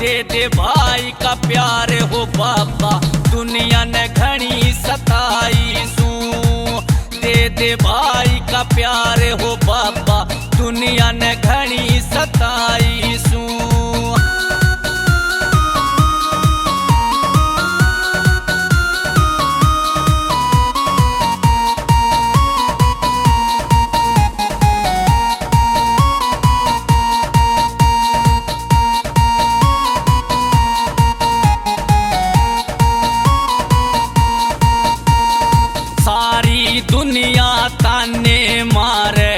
दे दे भाई का प्यार हो बाबा, दुनिया ने घनी सताई सू। दे दे भाई का प्यार हो बाबा, दुनिया ने घनी सताई सू। सारी दुनिया ताने मारे,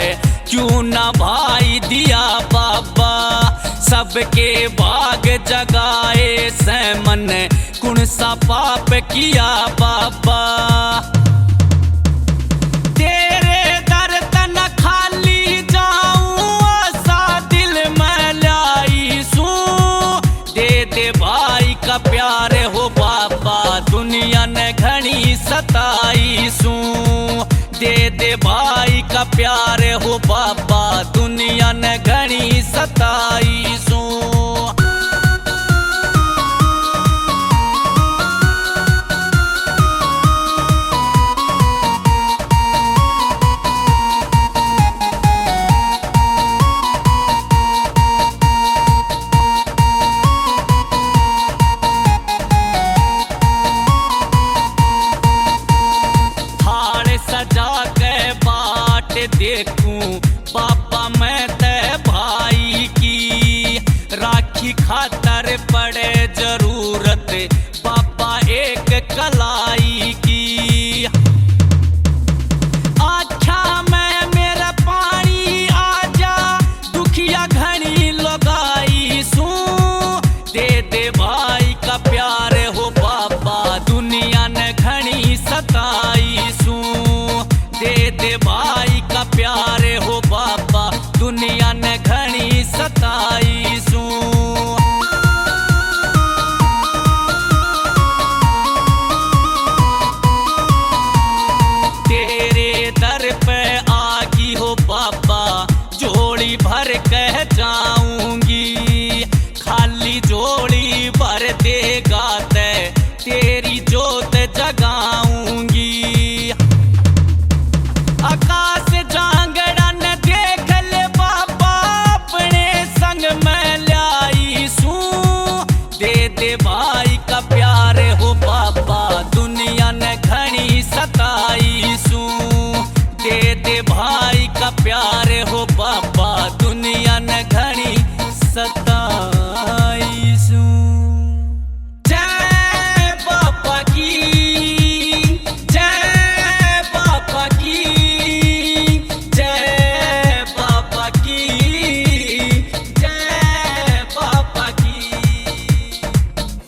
क्यों ना भाई दिया बाबा। सबके भाग जगाए से मन, कौन सा पाप किया बाबा। तेरे दर तन खाली जाऊं, आसा दिल में लाई सू। दे दे भाई का प्यार हो बाबा, दुनिया ने घनी सताई सू। दे दे भाई का प्यार हो बाबा, दुनिया ने घनी सताई सू। सजा के बाट देखूं बाबा मैं ते भाई की। राखी खातर पड़े जरूरत बाबा एक कलाई की। अच्छा मैं मेरा पानी आजा, दुखिया घनी लगाई सू। दे दे भाई का प्यार हो बाबा, दुनिया ने घनी सताई सू। दे दे भाई का प्यार हो बाबा, दुनिया ने घनी सताई सू। तेरे दर पे आगी हो बाबा, झोली भर कह जाऊंगी। खाली झोली भर देगा ते, तेरी जोत जगाऊंगी। आकाश जांगड़ा ने देख ले बाबा, अपने संग में लाई सू। दे दे भाई